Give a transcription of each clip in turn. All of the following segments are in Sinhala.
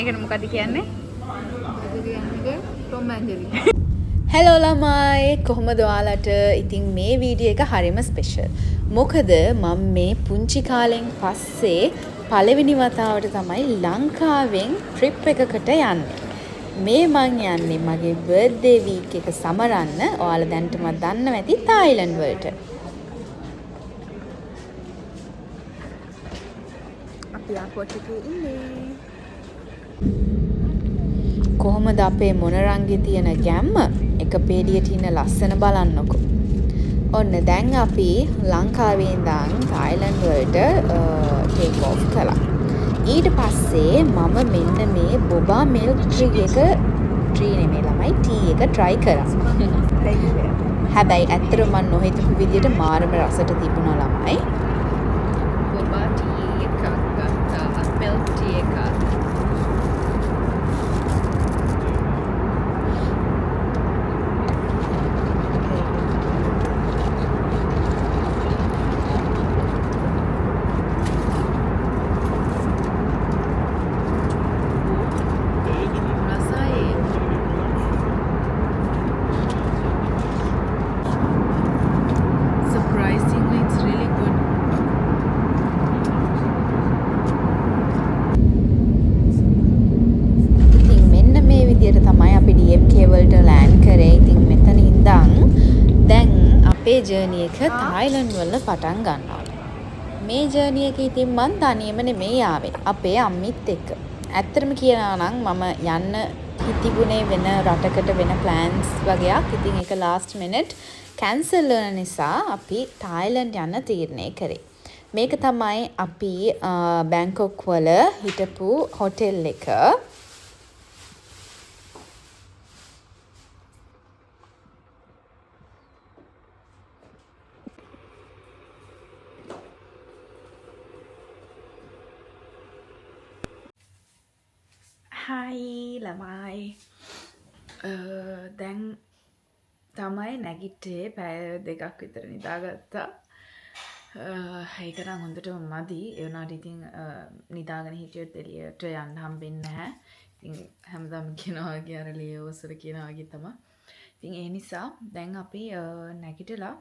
ඒකට මොකද කියන්නේ? Tom and Jerry. හෙලෝ ළමයි කොහොමද ඔයාලට? ඉතින් මේ වීඩියෝ එක හරිම ස්පෙෂල්. මොකද මම මේ පුංචි කාලෙන් පස්සේ පළවෙනි වතාවට තමයි ලංකාවෙන් ට්‍රිප් එකකට යන්නේ. මේ මං යන්නේ මගේ බර්ත්ඩේ වීක් එක සමරන්න. ඔයාලා දැනටමත් දන්නවා ඇති තායිලන්ඩ් වලට. අපි එයාපෝට් එකේ ඉන්නේ. කොහොමද අපේ මොනරංගේ තියෙන ගැම්ම? එක පේඩියට ඉන්න ලස්සන බලන්නකො. ඔන්න දැන් අපි ලංකාවේ ඉඳන් තායිලන්ඩ් වලට ටේක් ඔෆ් කළා. ඊට පස්සේ මම මෙන්න මේ බොබා මිල්ක් ට්‍රී නෙමෙයි ළමයි ටී එක try කරා. හැබැයි ඇත්තටම මම නොහිතපු විදියට මාරම රසට තිබුණා ළමයි. බොබා ටී එකක් ගත්තා. මිල්ක් ටී එකක්. අපේ ජර්නි එක තායිලන්ඩ් වල පටන් ගන්නවා. මේ ජර්නි එක ඉතින් මං තනියම නෙමෙයි ආවේ. අපේ අම්මිත් එක්ක. ඇත්තටම කියනවා නම් මම යන්න හිතිබුනේ වෙන රටකට වෙන ප්ලෑන්ස් වගේක්. ඉතින් ඒක ලාස්ට් මිනිට් කැන්සල් වෙන නිසා අපි තායිලන්ඩ් යන්න තීරණය කරේ. මේක තමයි අපි බැංකොක් වල හිටපු හොටෙල් එක. හයි ළමයි. දැන් තමයි නැගිට්ටේ පැය 2ක් විතර නිදාගත්තා. ඒක නම් හොඳටම මදි. ඒ වුණාට ඉතින් නිදාගෙන හිටියොත් එළියට යන්න හම්බෙන්නේ නැහැ. ඉතින් හැමදාම කියනවා වගේ අර ලියෝසර කියනවා වගේ තමයි. ඉතින් ඒ නිසා දැන් අපි නැගිටලා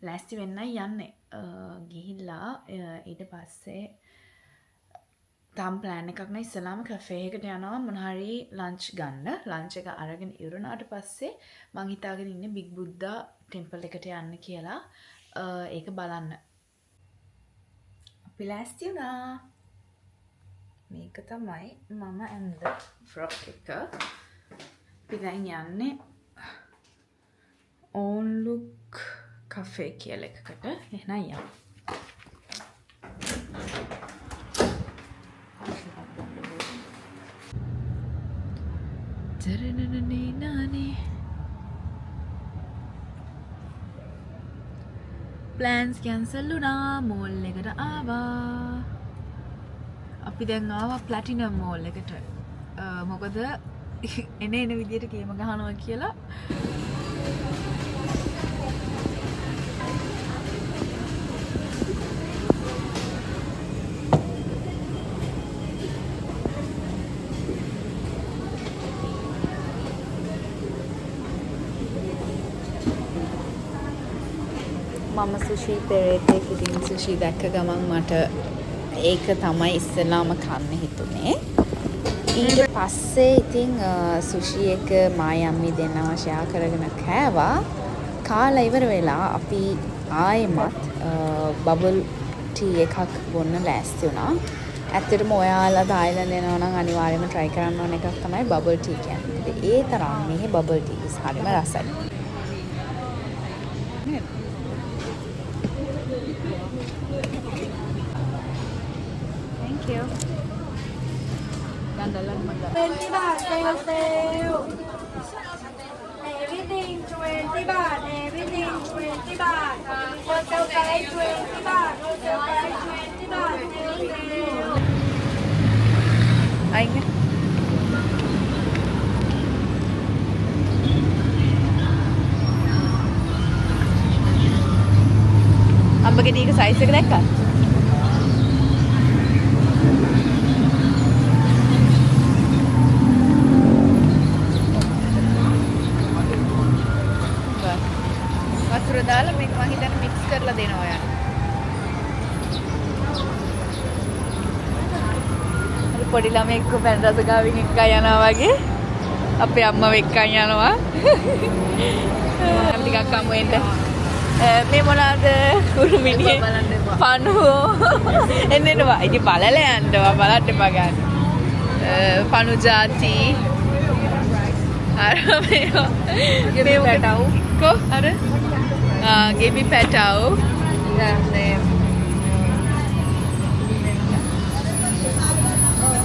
ලෑස්ති වෙන්නයි යන්නේ. ගිහිල්ලා ඊට පස්සේ තාම ප්ලෑන් එකක් නෑ. ඉස්සලාම කැෆේ එකට යනවා මොන හරි ලන්ච් ගන්න. ලන්ච් එක අරගෙන ඉවරනාට පස්සේ මං හිතාගෙන ඉන්නේ බිග් බුද්දා ටෙම්පල් එකට යන්න කියලා. ඒක බලන්න. අපි ලෑස්ති වුණා. මේක තමයි මම ඇඳ ෆ්‍රොක් එක. අපි දැන් යන්නේ ඕන් ලුක් කෆේ කියලා එකකට. එහෙනම් යමු. ප්ලෑන්ස් කැන්සල් වුණා. මෝල් එකට ආවා. අපි දැන් ආවා ප්ලැටිනම් මෝල් එකට. මොකද එන විදියට ගේම ගහනවා කියලා. මම සුෂි පෙරේතෙක්. ඉතින් සුෂි දැක්ක ගමන් මට ඒක තමයි ඉස්සෙල්ලාම කන්න හිතුනේ. ඊට පස්සේ ඉතින් සුෂි එක මායි අම්මි දෙන්නව ෂෙයා කරගෙන කෑවා. කාලා ඉවර වෙලා අපි ආයෙමත් බබල් ටී එකක් බොන්න ලෑස්ති වුණා. ඇත්තටම ඔයාලා තායිලන්ඩ් යනවා නම් අනිවාර්යයෙන්ම try කරන්න ඕන එකක් තමයි බබල් ටී කියන්නේ. ඒ තරම් මේ බබල් ටීස් හරිම රසයි. Thank you. Gandalan maganda. 20 baht, sale. Everything 20 baht, everything 20 baht. Hotel price 20 baht, hotel price 20 baht. Ayun. අම්බගේ දීක size එක දැක්කා? කරලා දෙනවා යන්න. පොඩි ළමෙක්ව පැන් රස ගාවින් එක්ක යනවා වගේ අපේ අම්මව එක්ක යනවා. ටිකක් අමු වෙන්න. මේ මොනවාද කුරුමිණියේ පණුවෝ එන්නෙනවා. ඉතින් බලලා යන්නවා බලන්න එපා ගන්න. පණු ಜಾති අර මේවා ගෙබි පැටව් කො අර ගෙබි පැටව්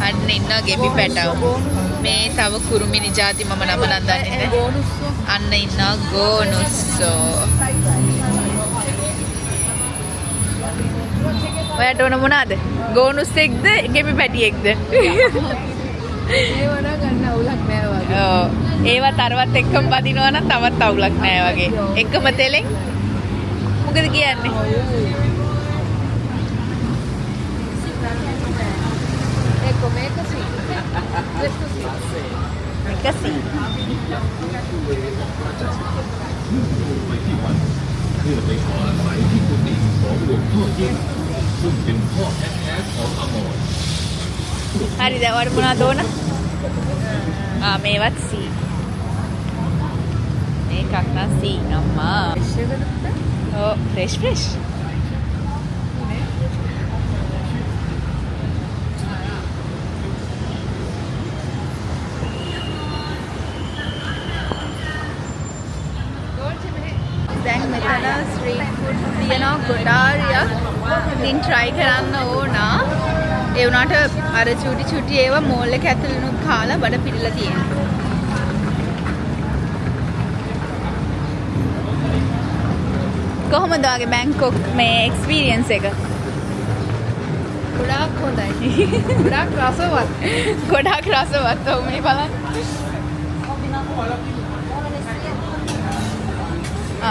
අන්න ඉන්න ගෙබි පැටව් මේ තව කුරුමිණි ಜಾති මම නම නම් දන්නේ නැහැ. අන්න ඉන්න ගෝනුස්සෝ. ඔයාට ඕන මොනවාද? ගෝනුස්සෙක්ද ගෙබි පැටියෙක්ද? ඒව නම් ගන්න අවුලක් නෑ වගේ. ඔව්. ඒවා තරවත් එක්කම බදිනවා නම් තවත් අවුලක් නෑ වගේ. එකම තෙලෙන් මොකද කියන්නේ? Kasi. Hari dah war muna doon na. Mewat si. Ekak na si nama. Oh, fresh. දැන් මෙතන ස්ට්‍රීට් ෆුඩ් තියෙනවා ගොඩාරියක්. ඉතින් try කරන්න ඕන. ඒ වුණාට අර චුටි ඒවා මෝල් එක ඇතුළේනුත් කාලා බඩ පිරලා තියෙනවා. කොහොමද වගේ බැංකොක් මේ එක්ස්පීරියන්ස් එක? ගොඩාක් හොඳයි. ගොඩාක් රසවත්. ගොඩාක් රසවත්. ඔවුනේ බලන්න.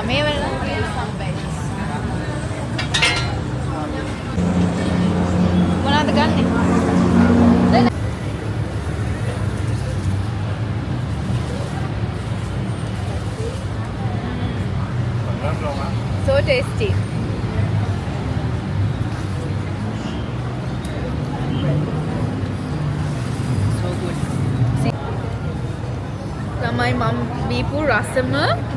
මේ වල මොනවද ගන්නෙ? So tasty. So good. තමයි මම බීපු රසම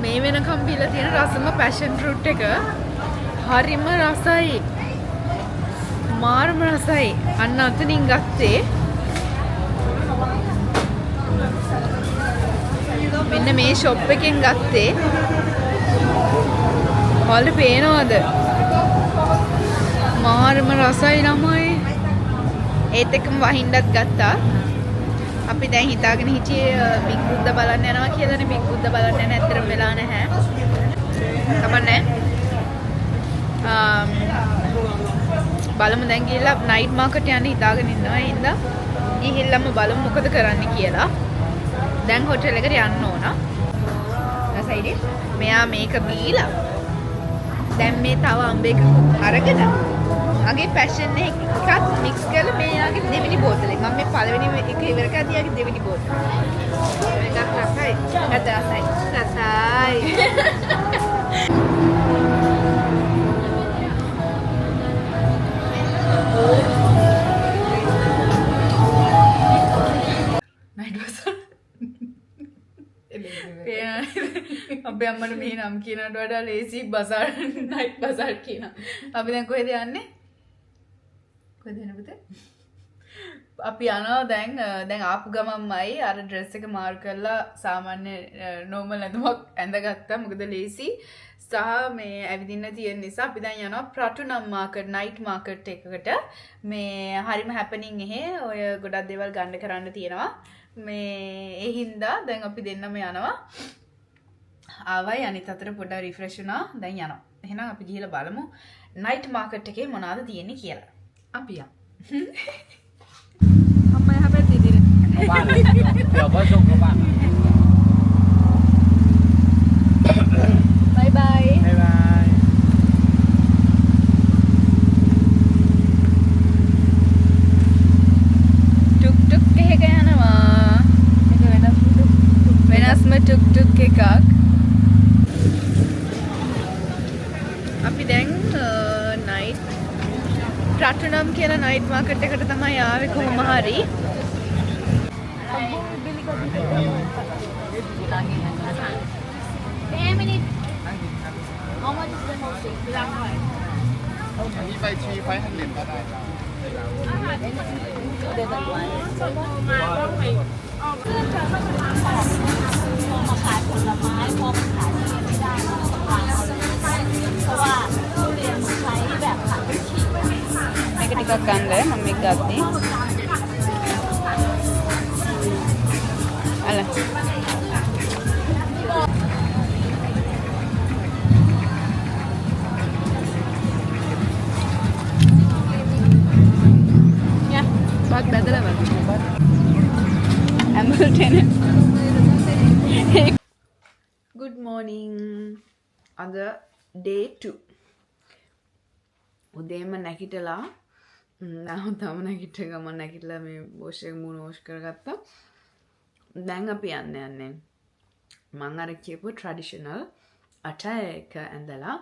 මේ වෙනකම් බීලා තියෙන රසම පැෂන් ෆෘට් එක හරිම රසයි. මාරම රසයි. අන්න අතනින් ගත්තේ. මෙන්න මේ ෂොප් එකෙන් ගත්තේ. ඔයාලට පේනවද? මාරම රසයි ළමයි. ඒත් එක්කම වහින්නත් ගත්තා. අපි දැන් හිතාගෙන හිටියේ බිග් බුද්දා බලන්න යනවා කියලානේ. බිග් බුද්දා බලන්න යන ඇත්තටම වෙලා නැහැ. කමන්නේ. බලමු දැන් ගිහලා නයිට් මාකට් යන්න හිතාගෙන ඉන්නවා. ඒ හින්දා ගිහිල්ලාම බලමු මොකද කරන්න කියලා. දැන් හොටෙල් එකට යන්න ඕන. රසයිද? මෙයා මේක බීලා. දැන් මේ තව අම්බේක අරගෙන මගේ පැෂන් එකත් මික්ස් කරලා මෙයාගේ දෙවෙනි බෝතලේ මම මේ පළවෙනි එක ඉවර කරලා තියාගේ දෙවෙනි බෝතල. එකක් රසයි. එකක් රසයි. නයිට් බසර්. අපේ අම්මට මේ නම් කියනට වඩා ලේසි බසර් නයිට් බසර් කියනවා. අපි දැන් කොහෙද යන්නේ? කොහෙද යන්නේ පුතේ? අපි යනවා දැන් ආපු ගමන්මයි අර ඩ්‍රෙස් එක මාරු කරලා සාමාන්‍ය නෝමල් ඇඳුමක් ඇඳගත්තා. මොකද ලේසි සහ මේ ඇවිදින්න තියෙන නිසා අපි දැන් යනවා ප්‍රටුනම් මාකට් නයිට් මාකට් එකකට. මේ හරිම හැපනින් එහෙ ඔය ගොඩක් දේවල් ගන්න කරන්න තියෙනවා. මේ ඒ හින්දා දැන් අපි දෙන්නම යනවා. ආවයි අනිත් අතට පොඩ්ඩක් රිෆ්‍රෙෂ් වුණා. දැන් යනවා. එහෙනම් අපි ගිහලා බලමු නයිට් මාකට් එකේ මොනවද තියෙන්නේ කියලා. අපි යමු. අම්මා එහා පැත්තේ ඉදිරිය. Bye bye. Bye bye. ටුක් ටුක් එකක යනවා. වෙනස්ම ටුක් ටුක් එකක්. අපි දැන් රටනම් කියන නයිට් මාකට් එකට තමයි ආවේ කොහොම හරි. මේක ටිකක් ගන්න මම මේක ගත්තේ. අල බත් බැදලා වගේ. ඇම්බල්ටන්. Good morning. අද day 2. උදේම නැගිටලා නම් තම නැගිට ගමන් නැගිටලා මේ වොෂ් එක මූණ වොෂ් කරගත්තා. දැන් අපි යන්නේ මම අර කියපු ට්‍රැඩිෂනල් attire එක ඇඳලා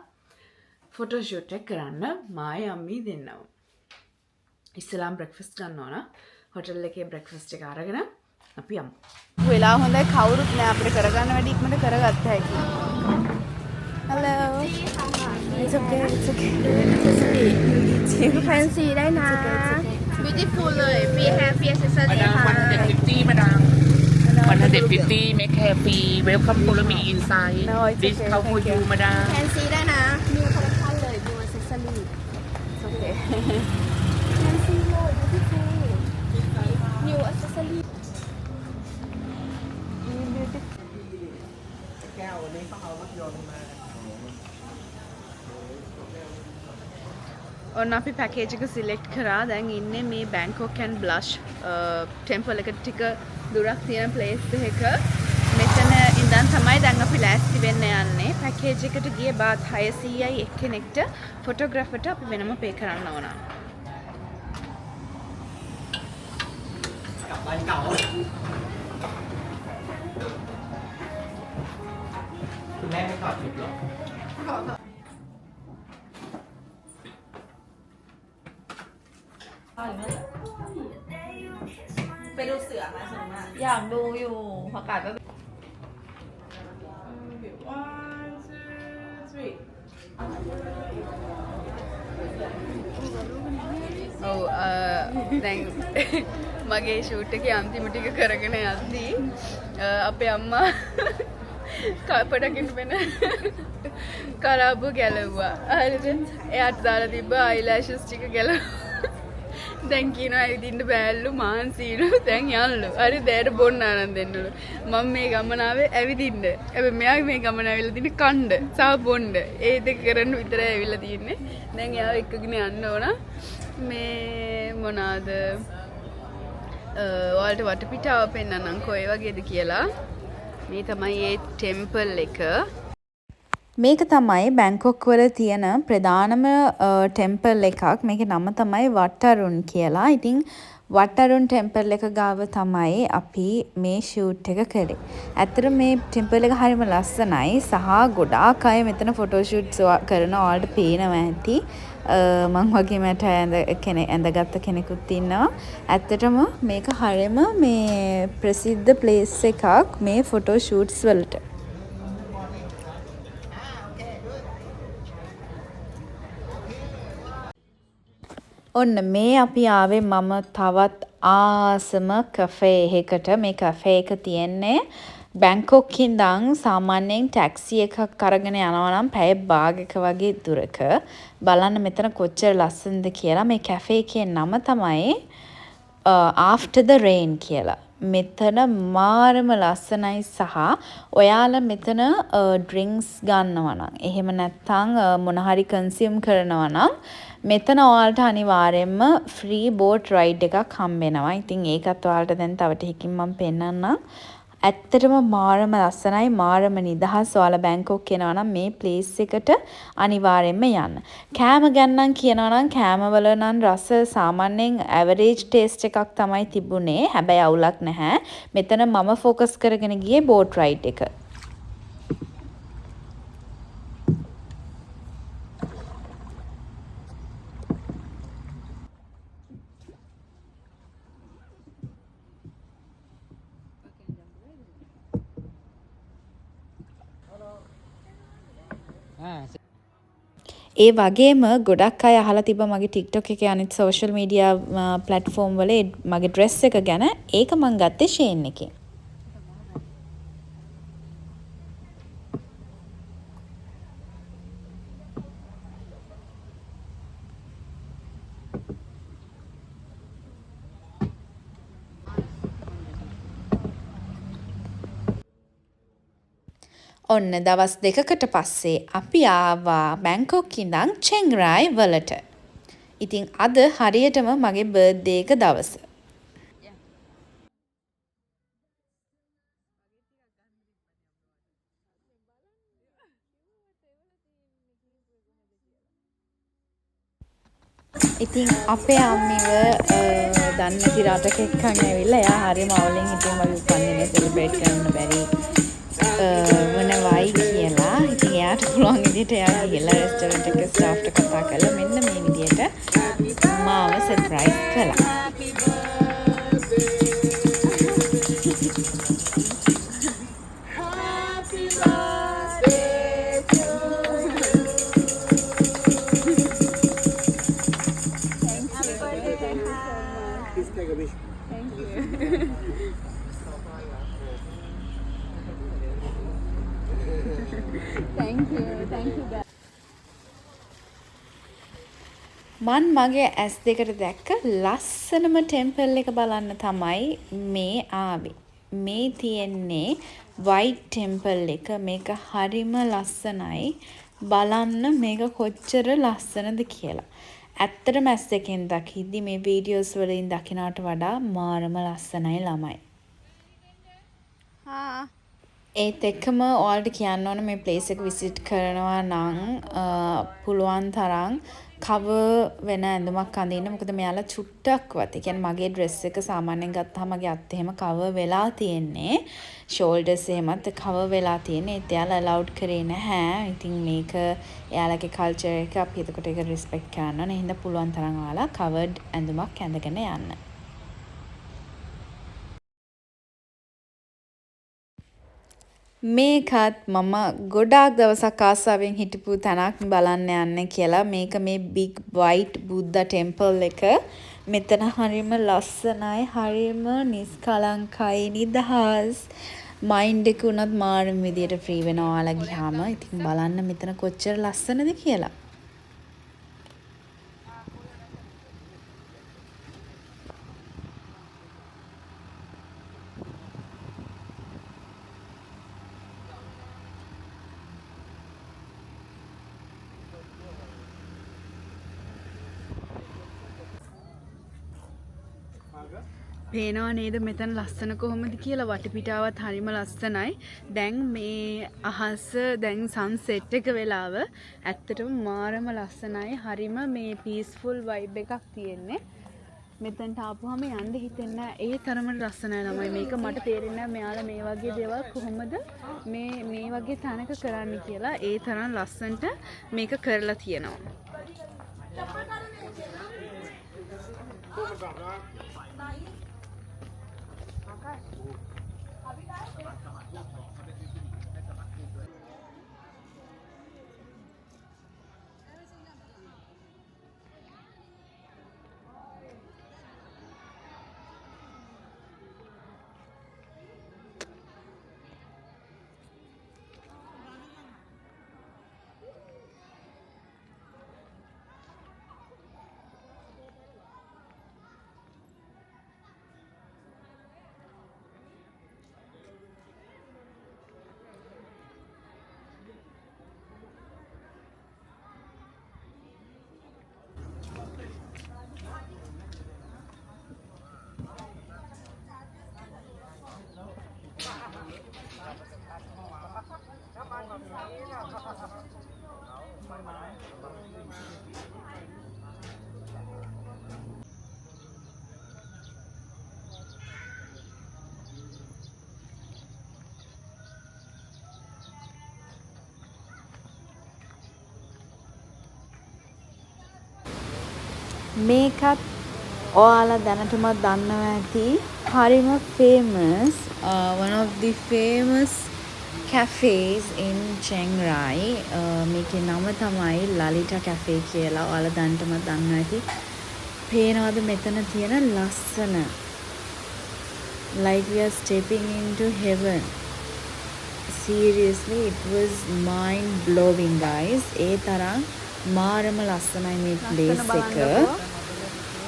ෆොටෝ ෂූට් එක කරන්න මායි අම්මී දෙන්නව. ඉස්සෙල්ලාම බ්‍රෙක්ෆාස්ට් ගන්න ඕන. හොටෙල් එකේ බ්‍රෙක්ෆාස්ට් එක අරගෙන අපි යමු. වෙලාව හොඳයි කවුරුත් නෑ අපිට කරගන්න වැඩි ඉක්මනට කරගත්ත හැකි. Hello. It's okay. It's okay. You can see ได้นะ beautiful เลย we have accessory 150 madam 150 make hair free welcome follow me inside No, it's this okay, how for thank you you. madam can see ได้นะ new collection เลย new accessory It's okay. can see เลย beautiful new accessory ඔන්න අපි පැකේජ් එක සිලෙක්ට් කරා. දැන් ඉන්නේ මේ බැංකොක් ඇන්ඩ් බ්ලෂ් ටෙම්පල් එක ටික දුරක් තියෙන ප්ලේස් එක. මෙතන ඉඳන් තමයි දැන් අපි ලෑස්ති වෙන්න යන්නේ. පැකේජ් එකට ගියේ බාත් 600යි එක්කෙනෙක්ට. ෆොටෝග්‍රැෆර්ට අපි වෙනම පේ කරන්න ඕන. ඔව් දැන් මගේ ෂූට් එකේ අන්තිම ටික කරගෙන යද්දී අපේ අම්මා කපඩකින් වෙන කරාබු ගැලවුවා. හරිද? එයාට දාලා තිබ්බ අයිලෑෂස් ටික ගැලවුවා. දැන් කියනවා ඇවිදින්න බෑල්ලු මාන්සීලු දැන් යන්නලු. හරි දැයට බොන්න ආනන්ද දෙන්නලු. මම මේ ගමන ආවේ ඇවිදින්න. හැබැයි මෙයා මේ ගමන ඇවිල්ලා තින්නේ කණ්ඩ සහ බොන්න. ඒ දෙක කරන්න විතරයි ඇවිල්ලා තින්නේ. දැන් එයාව එක්කගෙන යන්න ඕන. මේ මොනවාද ඔයාලට වටපිටාව පෙන්නන්නම් කොයි වගේද කියලා. මේ තමයි ඒ ටෙම්පල් එක. මේක තමයි බැංකොක් වල තියෙන ප්‍රධානම ටෙම්පල් එකක්. මේකේ නම තමයි වට්ටරුන් කියලා. ඉතින් වට්ටරුන් ටෙම්පල් එක ගාව තමයි අපි මේ ෂූට් එක කරේ. ඇත්තට මේ ටෙම්පල් එක හරිම ලස්සනයි සහ ගොඩාක් අය මෙතන ෆොටෝ ෂූට්ස් කරනවා. ඔයාලට පේනවා ඇති. මං වගේ මට ඇඳගත්ත කෙනෙකුත් ඉන්නවා. ඇත්තටම මේක හරිම මේ ප්‍රසිද්ධ ප්ලේස් එකක් මේ ෆොටෝ ෂූට්ස් වලට. ඔන්න මේ අපි ආවේ මම තවත් ආසම කැෆේ එකකට. මේ කැෆේ එක තියෙන්නේ බැංකොක් ඉඳන් සාමාන්‍යයෙන් ටැක්සි එකක් අරගෙන යනවා නම් පැය භාගයක වගේ දුරක. බලන්න මෙතන කොච්චර ලස්සනද කියලා. මේ කැෆේ එකේ නම තමයි After the Rain කියලා. මෙතන මාරම ලස්සනයි සහ ඔයාලා මෙතන ඩ්‍රින්ක්ස් ගන්නවා නම් එහෙම නැත්නම් මොන හරි කන්සියුම් කරනවා නම් මෙතන ඔයාලට අනිවාර්යයෙන්ම ෆ්‍රී බෝට් රයිඩ් එකක් හම්බ වෙනවා. ඉතින් ඒකත් ඔයාලට දැන් තව ටිකකින් මම පෙන්නන්නම්. ඇත්තටම මාරම ලස්සනයි මාරම නිදහස්. ඔයාලා බැංකොක් එනවා නම් මේ ප්ලේස් එකට අනිවාර්යයෙන්ම යන්න. කෑම ගන්නම් කියනවා නම් කෑමවල නම් රස සාමාන්‍යයෙන් ඇවරේජ් ටේස්ට් එකක් තමයි තිබුණේ. හැබැයි අවුලක් නැහැ. මෙතන මම ફોකස් කරගෙන ගියේ බෝට් රයිඩ් එක. ඒ වගේම ගොඩක් අය අහලා තිබ්බා මගේ TikTok එකේ අනිත් social media platform වල මගේ dress එක ගැන. ඒක මං ගත්තේ Shein එකෙන්. ඔන්න දවස් දෙකකට පස්සේ අපි ආවා බැංකොක් ඉඳන් චෙන් රායි වලට. ඉතින් අද හරියටම මගේ බර්ත්ඩේ එක දවස. ඉතින් අපේ අම්මිව දන්නේ නැති රටක එක්කන් ඇවිල්ලා එයා හරියම අවුලෙන් හිටියම මගේ උපන්දිනේ සෙලිබ්‍රේට් කරන්න බැරි වයි කියලා. ඉතින් එයාට පුළුවන් විදිහට එයා ගිහලා රෙස්ටොරන්ට් එකේ ස්ටාෆ්ට කතා කරලා මෙන්න මේ විදිහට මාව සර්ප්‍රයිස් කළා. මන් මගේ ඇස් දෙකට දැක්ක ලස්සනම ටෙම්පල් එක බලන්න තමයි මේ ආවේ. මේ තියෙන්නේ වයිට් ටෙම්පල් එක. මේක හරිම ලස්සනයි. බලන්න මේක කොච්චර ලස්සනද කියලා. ඇත්තටම ඇස් දෙකෙන් දකිද්දි මේ වීඩියෝස් වලින් දකිනාට වඩා මාරම ලස්සනයි ළමයි. ඒත් එක්කම ඔයාලට කියන්න ඕන මේ ප්ලේස් එක විසිට් කරනවා නම් පුළුවන් තරම් කවර් වෙන ඇඳුමක් අඳින්න. මොකද මෙයාලා චුට්ටක්වත්, ඒ කියන්නේ මගේ ඩ්‍රෙස් එක සාමාන්‍යයෙන් ගත්තාම මගේ අත් එහෙම කවර් වෙලා තියෙන්නේ. ෂෝල්ඩර්ස් එහෙමත් කවර් වෙලා තියෙන්නේ. ඒත් එයාලා අලවුඩ් කරේ නැහැ. ඉතින් මේක එයාලගේ කල්චර් එක අපි එතකොට ඒක රිස්පෙක්ට් කරන්න ඕනේ. එහෙනම් පුළුවන් තරම් ඔයාලා කවර්ඩ් ඇඳුමක් ඇඳගෙන යන්න. මේකත් මම ගොඩාක් දවසක් ආසාවෙන් හිටපු තැනක් බලන්න යන්න කියලා. මේක මේ බිග් වයිට් බුද්ධ ටෙම්පල් එක. මෙතන හරිම ලස්සනයි, හරිම නිස්කලංකයි, නිදහස්. මයින්ඩ් එක උනත් මාරම විදියට ෆ්‍රී වෙනවා ඔයාලා ගියාම. ඉතින් බලන්න මෙතන කොච්චර ලස්සනද කියලා. පේනවා නේද මෙතන ලස්සන කොහොමද කියලා. වටපිටාවත් හරිම ලස්සනයි. දැන් මේ අහස දැන් සන්සෙට් එක වෙලාව ඇත්තටම මාරම ලස්සනයි. හරිම මේ පීස්ෆුල් වයිබ් එකක් තියෙන්නේ. මෙතනට ආපුවම යන්න හිතෙන්නේ ඒ තරමට ලස්සනයි ළමයි. මේක මට තේරෙන්නේ මෙයාලා මේ වගේ දේවල් කොහොමද මේ වගේ තැනක කරන්න කියලා. ඒ තරම් ලස්සනට මේක කරලා තියෙනවා. මේකත් ඔයාලා දැනටමත් දන්නවා ඇති. හරිම famous one of the famous cafes in Chiang Rai. මේකේ නම තමයි ලලිතා කැෆේ කියලා. ඔයාලා දැන්ටම දන්නවා ඇති. පේනවද මෙතන තියෙන ලස්සන? Like we are stepping into heaven. Seriously, it was mind blowing guys. ඒ තරම් මාරම ලස්සනයි මේ place එක.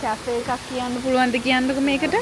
කැෆේ එකක් කියන්න පුළුවන්ද කියන්නකෝ මේකට?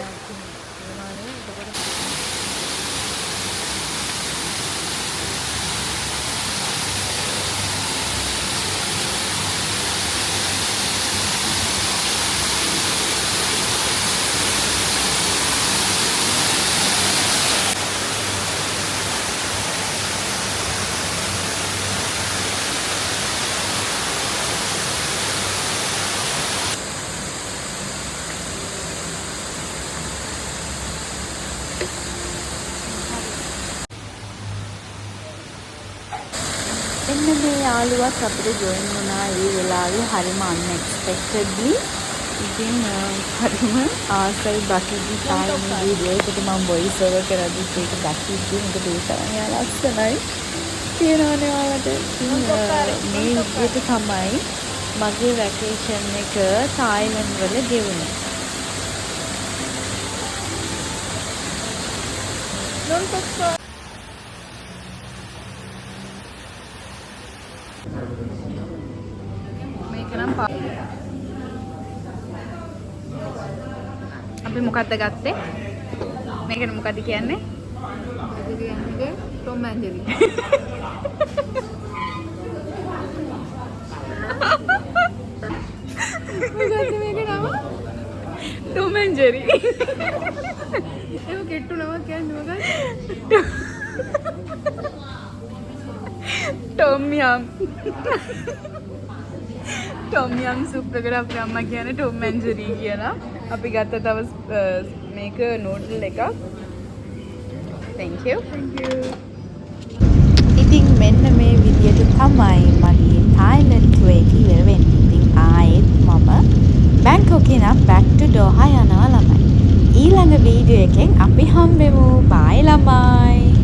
එන්න මේ යාළුවත් අපිට ජොයින් වුණා ඒ වෙලාවේ හරිම unexpectedly. ඉතින් හරිම ආසයි බකිදි තායි මේ වීඩියෝ එකට මම voice over කරද්දි ඒක බකිදි මොකද ඒ තරම් යා ලස්සනයි කියනවනේ ඔයාලට. මේ විදිහට තමයි මගේ වැකේෂන් එක තායිලන්ඩ් වල ගෙවුනේ. අපි මොකක්ද ගත්තේ? මේකට මොකක්ද කියන්නේ? Tom and Jerry. මොකක්ද මේක නම? Tom and Jerry. ඒක කෙට්ටු නමක් කියන්නේ මොකක්ද? ටොම් යම්. ටොම් යම් සුප් එකට අපේ අම්මා කියන්නේ ටොම් ඇන්ඩ් ජෙරි කියලා. අපි ගත්ත තව මේක නූඩල් එකක්. Thank you. ඉතින් මෙන්න මේ විදියට තමයි මගේ තායිලන්ඩ් ටුවර් එක ඉවර වෙන්නේ. ඉතින් ආයෙත් මම බැංකොක් ඉඳන් back to Doha යනවා ළමයි. ඊළඟ වීඩියෝ එකෙන් අපි හම්බෙමු. bye ළමයි.